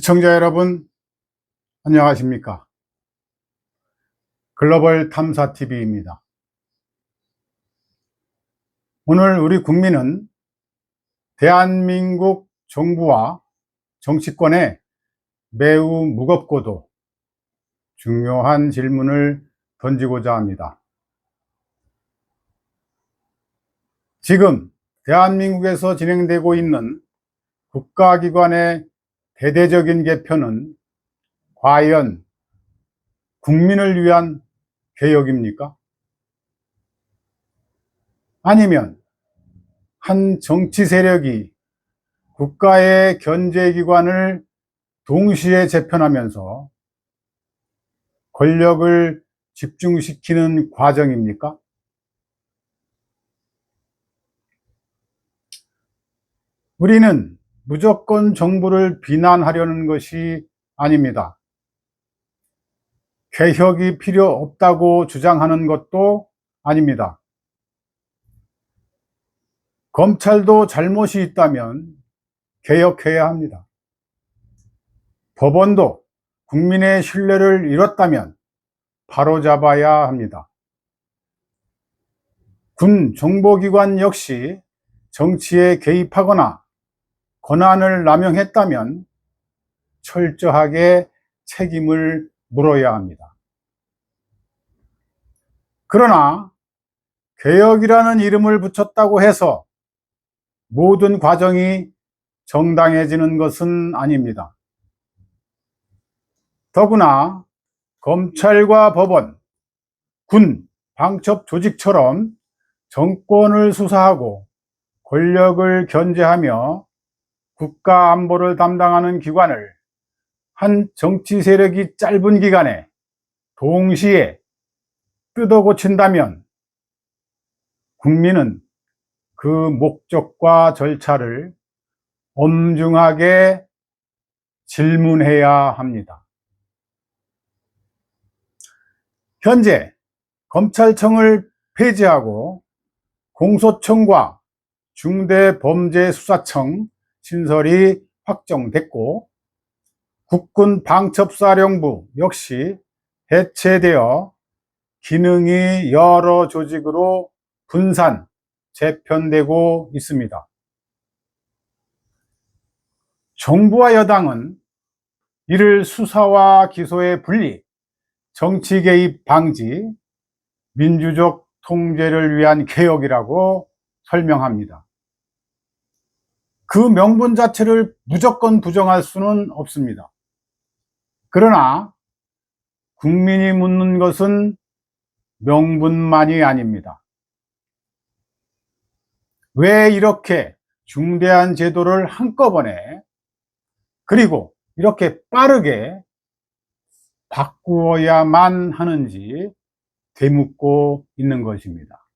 시청자 여러분, 안녕하십니까? 글로벌 탐사TV입니다. 오늘 우리 국민은 대한민국 정부와 정치권에 매우 무겁고도 중요한 질문을 던지고자 합니다. 지금 대한민국에서 진행되고 있는 국가기관의 대대적인 개편은 과연 국민을 위한 개혁입니까? 아니면 한 정치 세력이 국가의 견제기관을 동시에 재편하면서 권력을 집중시키는 과정입니까? 우리는 무조건 정부를 비난하려는 것이 아닙니다. 개혁이 필요 없다고 주장하는 것도 아닙니다. 검찰도 잘못이 있다면 개혁해야 합니다. 법원도 국민의 신뢰를 잃었다면 바로잡아야 합니다. 군 정보기관 역시 정치에 개입하거나 권한을 남용했다면 철저하게 책임을 물어야 합니다. 그러나 개혁이라는 이름을 붙였다고 해서 모든 과정이 정당해지는 것은 아닙니다. 더구나 검찰과 법원, 군, 방첩 조직처럼 정권을 수사하고 권력을 견제하며 국가 안보를 담당하는 기관을 한 정치 세력이 짧은 기간에 동시에 뜯어고친다면 국민은 그 목적과 절차를 엄중하게 질문해야 합니다. 현재 검찰청을 폐지하고 공소청과 중대범죄수사청 신설이 확정됐고 국군 방첩사령부 역시 해체되어 기능이 여러 조직으로 분산, 재편되고 있습니다. 정부와 여당은 이를 수사와 기소의 분리, 정치 개입 방지, 민주적 통제를 위한 개혁이라고 설명합니다. 그 명분 자체를 무조건 부정할 수는 없습니다. 그러나 국민이 묻는 것은 명분만이 아닙니다. 왜 이렇게 중대한 제도를 한꺼번에 그리고 이렇게 빠르게 바꾸어야만 하는지 되묻고 있는 것입니다.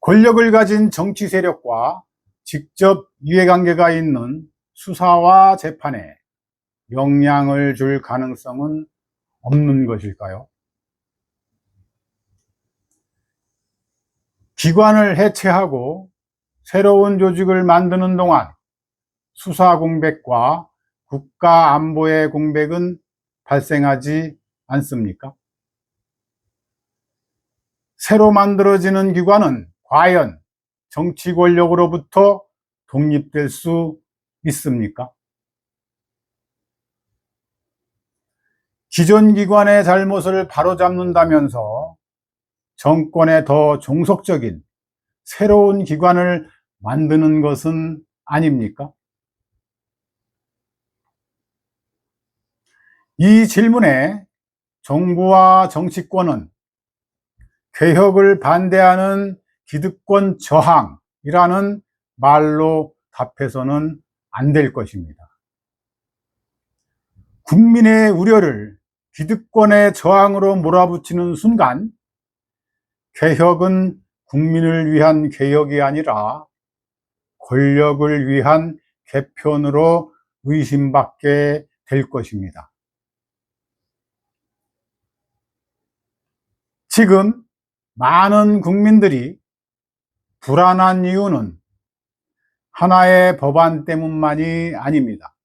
권력을 가진 정치 세력과 직접 이해관계가 있는 수사와 재판에 영향을 줄 가능성은 없는 것일까요? 기관을 해체하고 새로운 조직을 만드는 동안 수사 공백과 국가 안보의 공백은 발생하지 않습니까? 새로 만들어지는 기관은 과연 정치 권력으로부터 독립될 수 있습니까? 기존 기관의 잘못을 바로잡는다면서 정권에 더 종속적인 새로운 기관을 만드는 것은 아닙니까? 이 질문에 정부와 정치권은 개혁을 반대하는 기득권 저항이라는 말로 답해서는 안 될 것입니다. 국민의 우려를 기득권의 저항으로 몰아붙이는 순간 개혁은 국민을 위한 개혁이 아니라 권력을 위한 개편으로 의심받게 될 것입니다. 지금 많은 국민들이 불안한 이유는 하나의 법안 때문만이 아닙니다.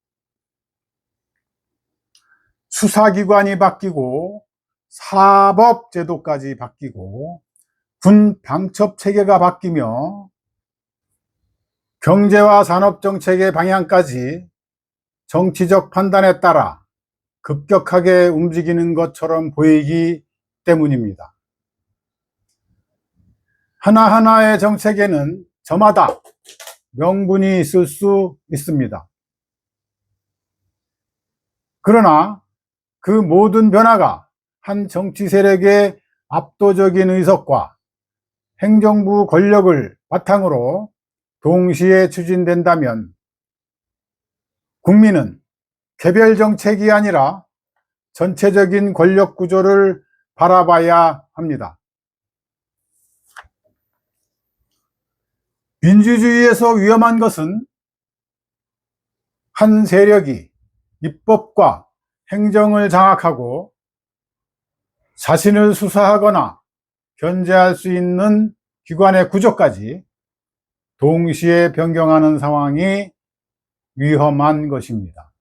수사기관이 바뀌고 사법제도까지 바뀌고 군 방첩체계가 바뀌며 경제와 산업정책의 방향까지 정치적 판단에 따라 급격하게 움직이는 것처럼 보이기 때문입니다. 하나하나의 정책에는 저마다 명분이 있을 수 있습니다. 그러나 그 모든 변화가 한 정치 세력의 압도적인 의석과 행정부 권력을 바탕으로 동시에 추진된다면 국민은 개별 정책이 아니라 전체적인 권력 구조를 바라봐야 합니다. 민주주의에서 위험한 것은 한 세력이 입법과 행정을 장악하고 자신을 수사하거나 견제할 수 있는 기관의 구조까지 동시에 변경하는 상황이 위험한 것입니다.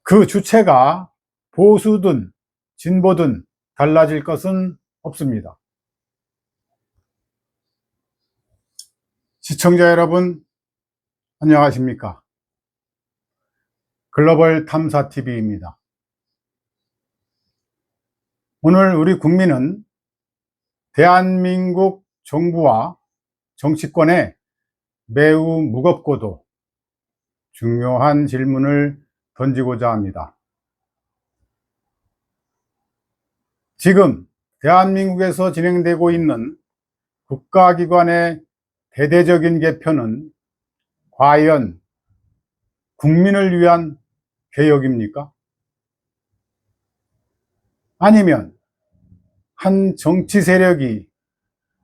그 주체가 보수든 진보든 달라질 것은 없습니다. 시청자 여러분, 안녕하십니까? 글로벌 탐사TV입니다. 오늘 우리 국민은 대한민국 정부와 정치권에 매우 무겁고도 중요한 질문을 던지고자 합니다. 지금 대한민국에서 진행되고 있는 국가기관의 대대적인 개편은 과연 국민을 위한 개혁입니까? 아니면 한 정치 세력이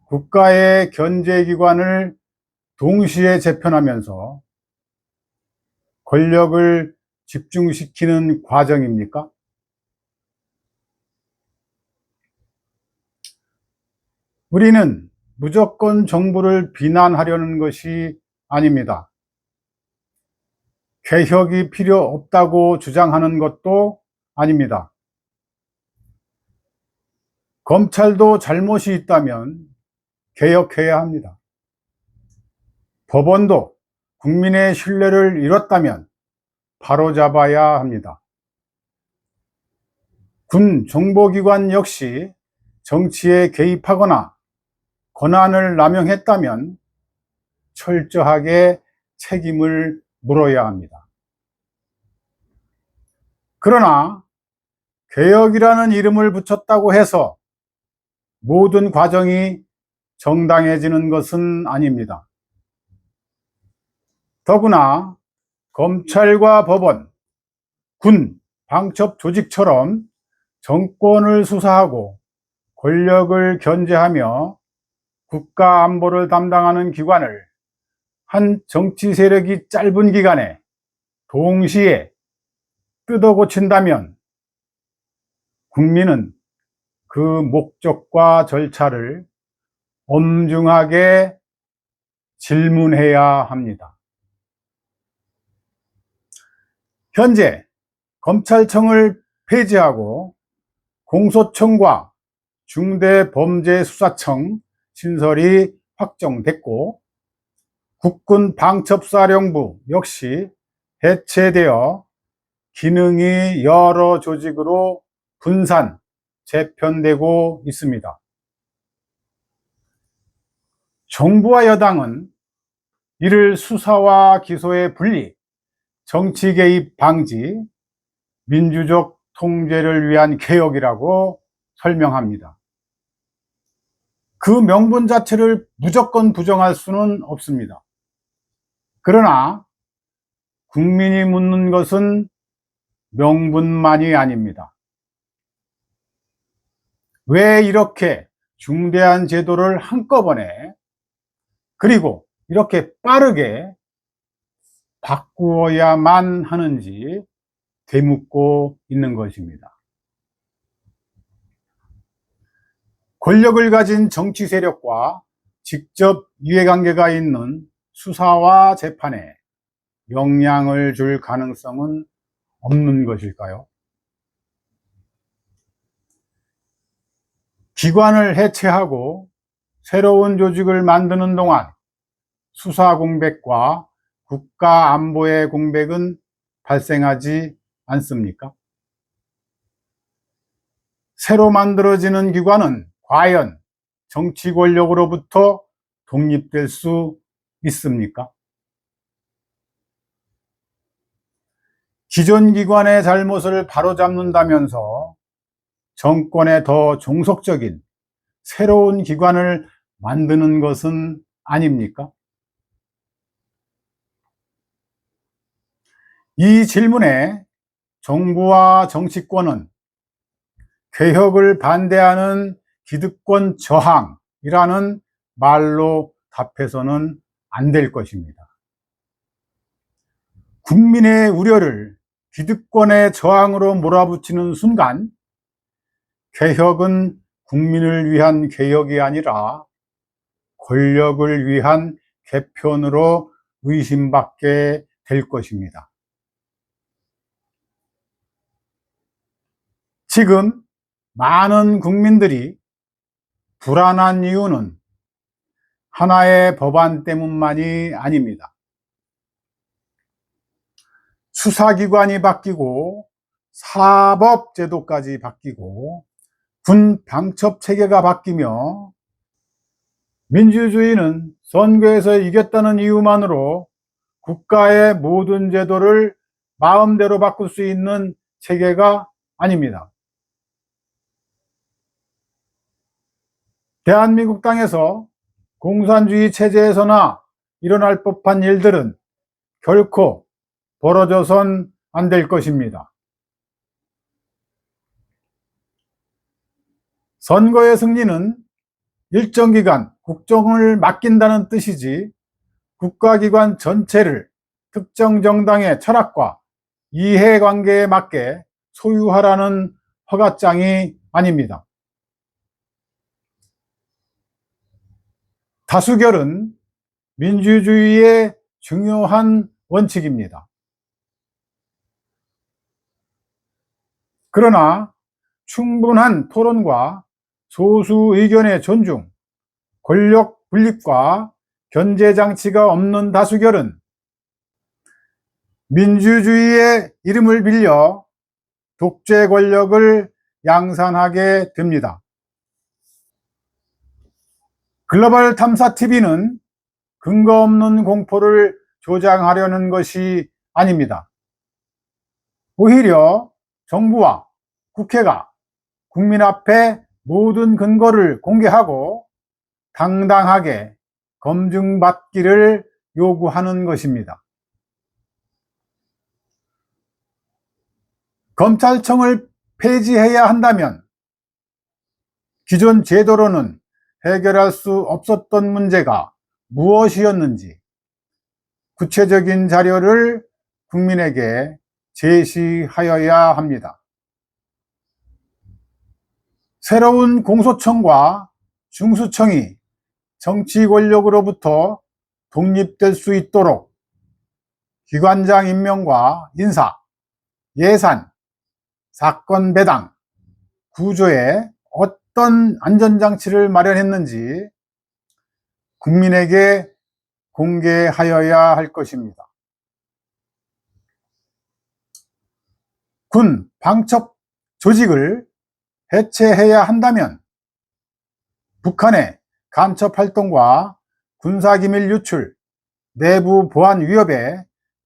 국가의 견제기관을 동시에 재편하면서 권력을 집중시키는 과정입니까? 우리는 무조건 정부를 비난하려는 것이 아닙니다. 개혁이 필요 없다고 주장하는 것도 아닙니다. 검찰도 잘못이 있다면 개혁해야 합니다. 법원도 국민의 신뢰를 잃었다면 바로잡아야 합니다. 군 정보기관 역시 정치에 개입하거나 권한을 남용했다면 철저하게 책임을 물어야 합니다. 그러나 개혁이라는 이름을 붙였다고 해서 모든 과정이 정당해지는 것은 아닙니다. 더구나 검찰과 법원, 군, 방첩 조직처럼 정권을 수사하고 권력을 견제하며 국가 안보를 담당하는 기관을 한 정치 세력이 짧은 기간에 동시에 뜯어 고친다면 국민은 그 목적과 절차를 엄중하게 질문해야 합니다. 현재 검찰청을 폐지하고 공소청과 중대범죄수사청 신설이 확정됐고 국군 방첩사령부 역시 해체되어 기능이 여러 조직으로 분산, 재편되고 있습니다. 정부와 여당은 이를 수사와 기소의 분리, 정치 개입 방지, 민주적 통제를 위한 개혁이라고 설명합니다. 그 명분 자체를 무조건 부정할 수는 없습니다. 그러나 국민이 묻는 것은 명분만이 아닙니다. 왜 이렇게 중대한 제도를 한꺼번에 그리고 이렇게 빠르게 바꾸어야만 하는지 되묻고 있는 것입니다. 권력을 가진 정치 세력과 직접 이해관계가 있는 수사와 재판에 영향을 줄 가능성은 없는 것일까요? 기관을 해체하고 새로운 조직을 만드는 동안 수사 공백과 국가 안보의 공백은 발생하지 않습니까? 새로 만들어지는 기관은 과연 정치 권력으로부터 독립될 수 있습니까? 기존 기관의 잘못을 바로잡는다면서 정권에 더 종속적인 새로운 기관을 만드는 것은 아닙니까? 이 질문에 정부와 정치권은 개혁을 반대하는 기득권 저항이라는 말로 답해서는 안 될 것입니다. 국민의 우려를 기득권의 저항으로 몰아붙이는 순간 개혁은 국민을 위한 개혁이 아니라 권력을 위한 개편으로 의심받게 될 것입니다. 지금 많은 국민들이 불안한 이유는 하나의 법안 때문만이 아닙니다. 수사기관이 바뀌고 사법제도까지 바뀌고 군 방첩체계가 바뀌며 민주주의는 선거에서 이겼다는 이유만으로 국가의 모든 제도를 마음대로 바꿀 수 있는 체계가 아닙니다. 대한민국 땅에서 공산주의 체제에서나 일어날 법한 일들은 결코 벌어져선 안 될 것입니다. 선거의 승리는 일정 기간 국정을 맡긴다는 뜻이지 국가기관 전체를 특정 정당의 철학과 이해관계에 맞게 소유하라는 허가장이 아닙니다. 다수결은 민주주의의 중요한 원칙입니다. 그러나 충분한 토론과 소수 의견의 존중, 권력 분립과 견제 장치가 없는 다수결은 민주주의의 이름을 빌려 독재 권력을 양산하게 됩니다. 글로벌 탐사 TV는 근거 없는 공포를 조장하려는 것이 아닙니다. 오히려 정부와 국회가 국민 앞에 모든 근거를 공개하고 당당하게 검증받기를 요구하는 것입니다. 검찰청을 폐지해야 한다면 기존 제도로는 해결할 수 없었던 문제가 무엇이었는지 구체적인 자료를 국민에게 제시하여야 합니다. 새로운 공소청과 중수청이 정치 권력으로부터 독립될 수 있도록 기관장 임명과 인사, 예산, 사건 배당, 구조에 어떤 안전장치를 마련했는지 국민에게 공개하여야 할 것입니다. 군 방첩 조직을 해체해야 한다면 북한의 간첩 활동과 군사기밀 유출, 내부 보안 위협에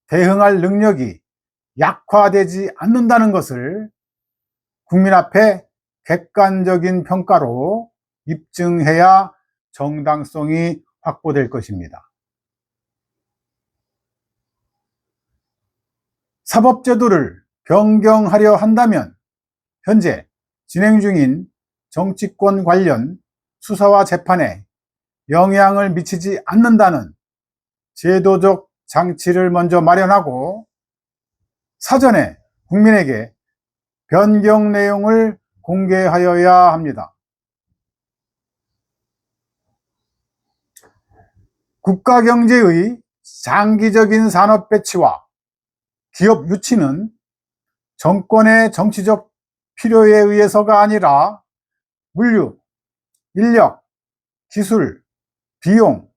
대응할 능력이 약화되지 않는다는 것을 국민 앞에 객관적인 평가로 입증해야 정당성이 확보될 것입니다. 사법제도를 변경하려 한다면 현재 진행 중인 정치권 관련 수사와 재판에 영향을 미치지 않는다는 제도적 장치를 먼저 마련하고 사전에 국민에게 변경 내용을 공개하여야 합니다. 국가 경제의 장기적인 산업 배치와 기업 유치는 정권의 정치적 필요에 의해서가 아니라 물류, 인력, 기술, 비용,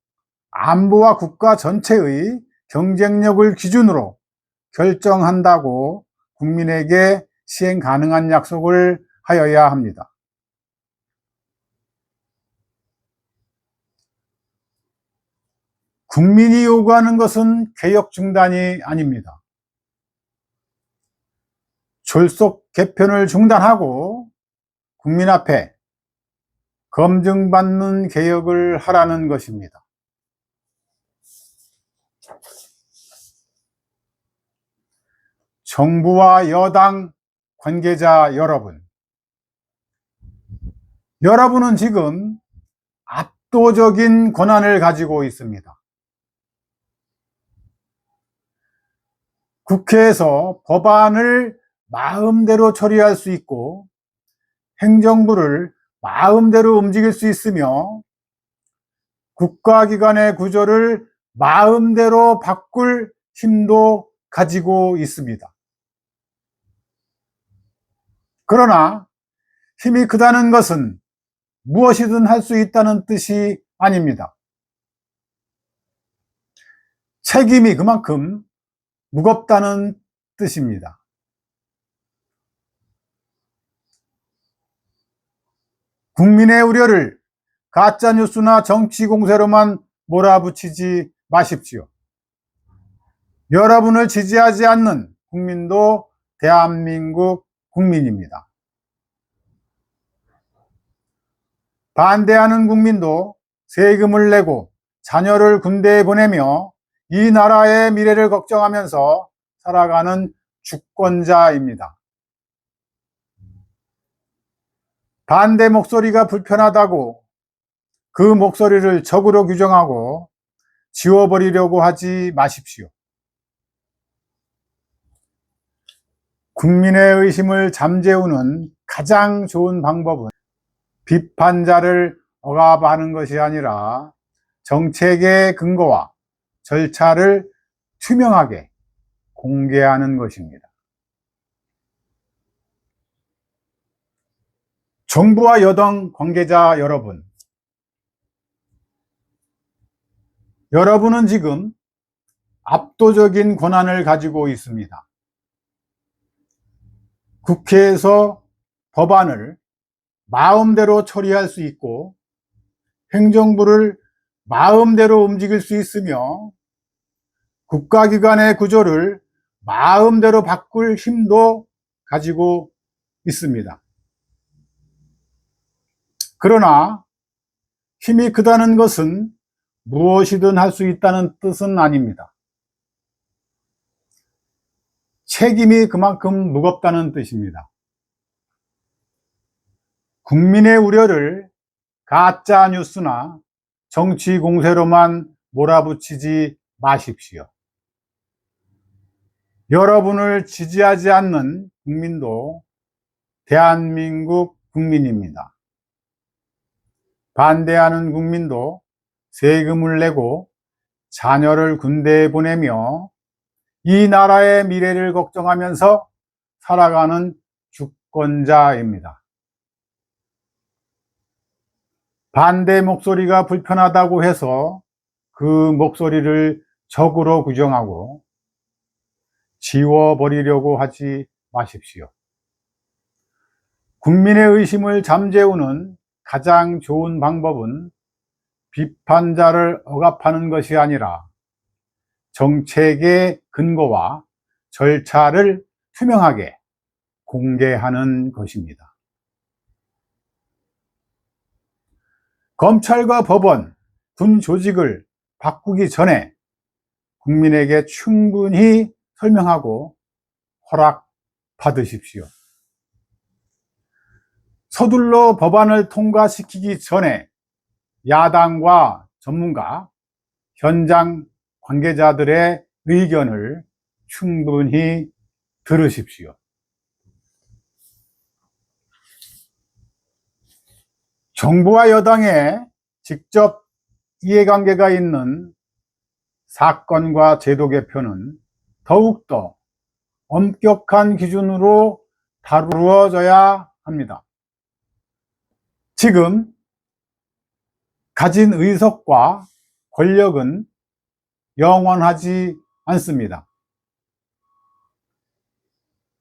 안보와 국가 전체의 경쟁력을 기준으로 결정한다고 국민에게 시행 가능한 약속을 하여야 합니다. 국민이 요구하는 것은 개혁 중단이 아닙니다. 졸속 개편을 중단하고 국민 앞에 검증받는 개혁을 하라는 것입니다. 정부와 여당 관계자 여러분은 지금 압도적인 권한을 가지고 있습니다. 국회에서 법안을 마음대로 처리할 수 있고 행정부를 마음대로 움직일 수 있으며 국가기관의 구조를 마음대로 바꿀 힘도 가지고 있습니다. 그러나 힘이 크다는 것은 무엇이든 할 수 있다는 뜻이 아닙니다. 책임이 그만큼 무겁다는 뜻입니다. 국민의 우려를 가짜뉴스나 정치 공세로만 몰아붙이지 마십시오. 여러분을 지지하지 않는 국민도 대한민국 국민입니다. 반대하는 국민도 세금을 내고 자녀를 군대에 보내며 이 나라의 미래를 걱정하면서 살아가는 주권자입니다. 반대 목소리가 불편하다고 그 목소리를 적으로 규정하고 지워버리려고 하지 마십시오. 국민의 의심을 잠재우는 가장 좋은 방법은 비판자를 억압하는 것이 아니라 정책의 근거와 절차를 투명하게 공개하는 것입니다. 정부와 여당 관계자 여러분은 지금 압도적인 권한을 가지고 있습니다. 국회에서 법안을 마음대로 처리할 수 있고 행정부를 마음대로 움직일 수 있으며 국가기관의 구조를 마음대로 바꿀 힘도 가지고 있습니다. 그러나 힘이 크다는 것은 무엇이든 할 수 있다는 뜻은 아닙니다. 책임이 그만큼 무겁다는 뜻입니다. 국민의 우려를 가짜 뉴스나 정치 공세로만 몰아붙이지 마십시오. 여러분을 지지하지 않는 국민도 대한민국 국민입니다. 반대하는 국민도 세금을 내고 자녀를 군대에 보내며 이 나라의 미래를 걱정하면서 살아가는 주권자입니다. 반대 목소리가 불편하다고 해서 그 목소리를 적으로 규정하고 지워버리려고 하지 마십시오. 국민의 의심을 잠재우는 가장 좋은 방법은 비판자를 억압하는 것이 아니라 정책의 근거와 절차를 투명하게 공개하는 것입니다. 검찰과 법원, 군 조직을 바꾸기 전에 국민에게 충분히 설명하고 허락받으십시오. 서둘러 법안을 통과시키기 전에 야당과 전문가, 현장 관계자들의 의견을 충분히 들으십시오. 정부와 여당에 직접 이해관계가 있는 사건과 제도 개편은 더욱더 엄격한 기준으로 다루어져야 합니다. 지금 가진 의석과 권력은 영원하지 않습니다.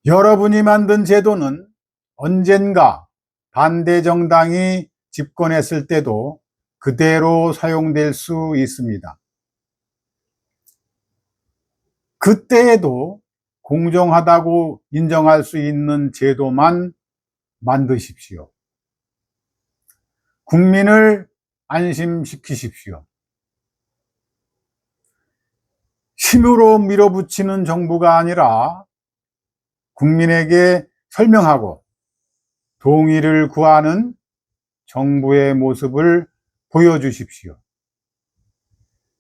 여러분이 만든 제도는 언젠가 반대 정당이 집권했을 때도 그대로 사용될 수 있습니다. 그때에도 공정하다고 인정할 수 있는 제도만 만드십시오. 국민을 안심시키십시오. 힘으로 밀어붙이는 정부가 아니라 국민에게 설명하고 동의를 구하는 정부의 모습을 보여주십시오.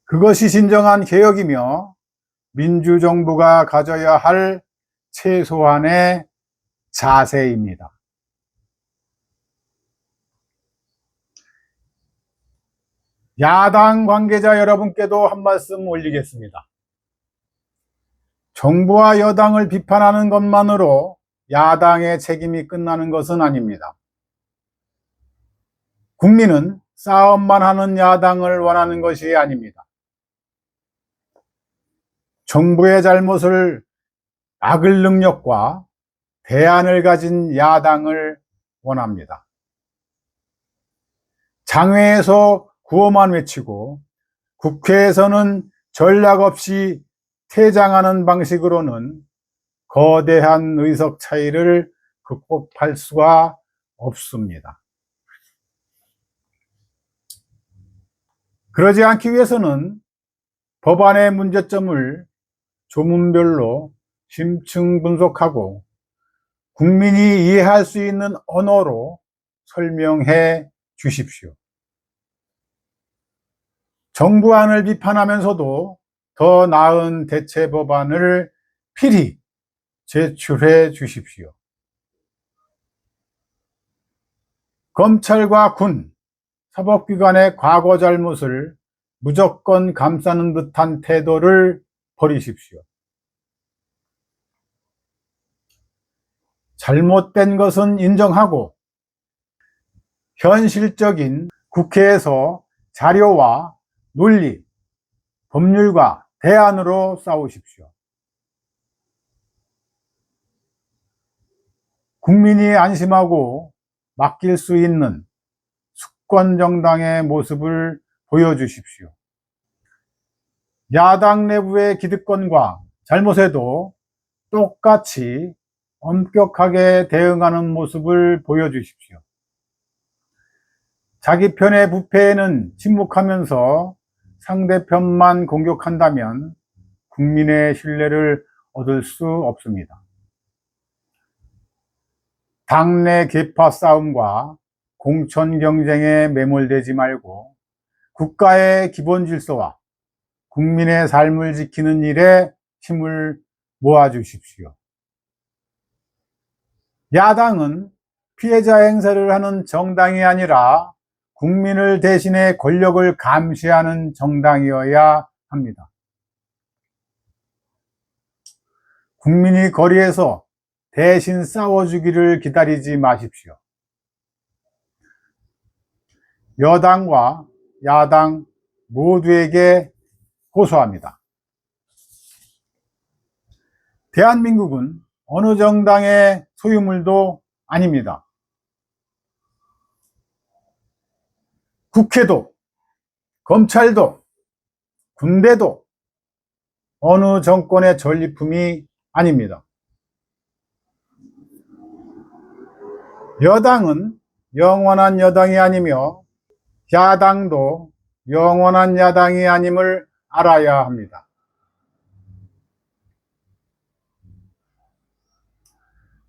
그것이 진정한 개혁이며 민주정부가 가져야 할 최소한의 자세입니다. 야당 관계자 여러분께도 한 말씀 올리겠습니다. 정부와 여당을 비판하는 것만으로 야당의 책임이 끝나는 것은 아닙니다. 국민은 싸움만 하는 야당을 원하는 것이 아닙니다. 정부의 잘못을 막을 능력과 대안을 가진 야당을 원합니다. 장외에서 구호만 외치고 국회에서는 전략 없이 퇴장하는 방식으로는 거대한 의석 차이를 극복할 수가 없습니다. 그러지 않기 위해서는 법안의 문제점을 조문별로 심층 분석하고 국민이 이해할 수 있는 언어로 설명해 주십시오. 정부안을 비판하면서도 더 나은 대체 법안을 필히 제출해 주십시오. 검찰과 군, 사법기관의 과거 잘못을 무조건 감싸는 듯한 태도를 버리십시오. 잘못된 것은 인정하고 현실적인 국회에서 자료와 논리, 법률과 대안으로 싸우십시오. 국민이 안심하고 맡길 수 있는 수권정당의 모습을 보여주십시오. 야당 내부의 기득권과 잘못에도 똑같이 엄격하게 대응하는 모습을 보여주십시오. 자기 편의 부패에는 침묵하면서 상대편만 공격한다면 국민의 신뢰를 얻을 수 없습니다. 당내 계파 싸움과 공천 경쟁에 매몰되지 말고 국가의 기본 질서와 국민의 삶을 지키는 일에 힘을 모아주십시오. 야당은 피해자 행세를 하는 정당이 아니라 국민을 대신해 권력을 감시하는 정당이어야 합니다. 국민이 거리에서 대신 싸워주기를 기다리지 마십시오. 여당과 야당 모두에게 호소합니다. 대한민국은 어느 정당의 소유물도 아닙니다. 국회도, 검찰도, 군대도 어느 정권의 전리품이 아닙니다. 여당은 영원한 여당이 아니며 야당도 영원한 야당이 아님을 알아야 합니다.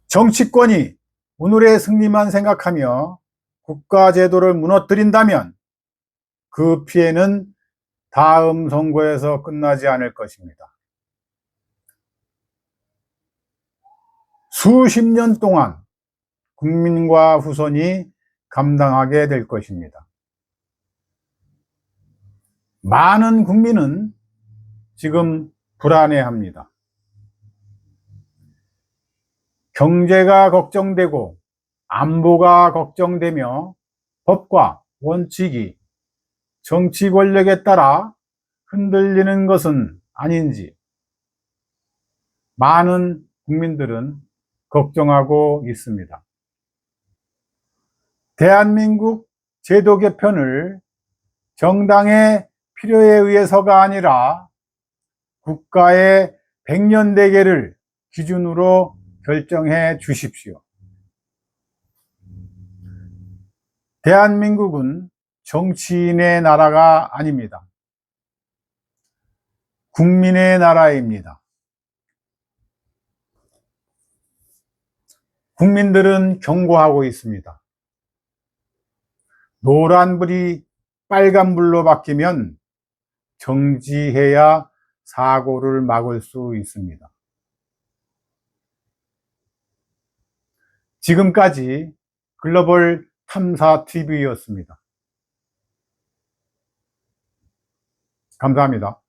정치권이 오늘의 승리만 생각하며 국가제도를 무너뜨린다면 그 피해는 다음 선거에서 끝나지 않을 것입니다. 수십 년 동안 국민과 후손이 감당하게 될 것입니다. 많은 국민은 지금 불안해합니다. 경제가 걱정되고 안보가 걱정되며 법과 원칙이 정치 권력에 따라 흔들리는 것은 아닌지 많은 국민들은 걱정하고 있습니다. 대한민국 제도 개편을 정당의 필요에 의해서가 아니라 국가의 100년 대계를 기준으로 결정해 주십시오. 대한민국은 정치인의 나라가 아닙니다. 국민의 나라입니다. 국민들은 경고하고 있습니다. 노란불이 빨간불로 바뀌면 정지해야 사고를 막을 수 있습니다. 지금까지 글로벌 탐사 TV였습니다. 감사합니다.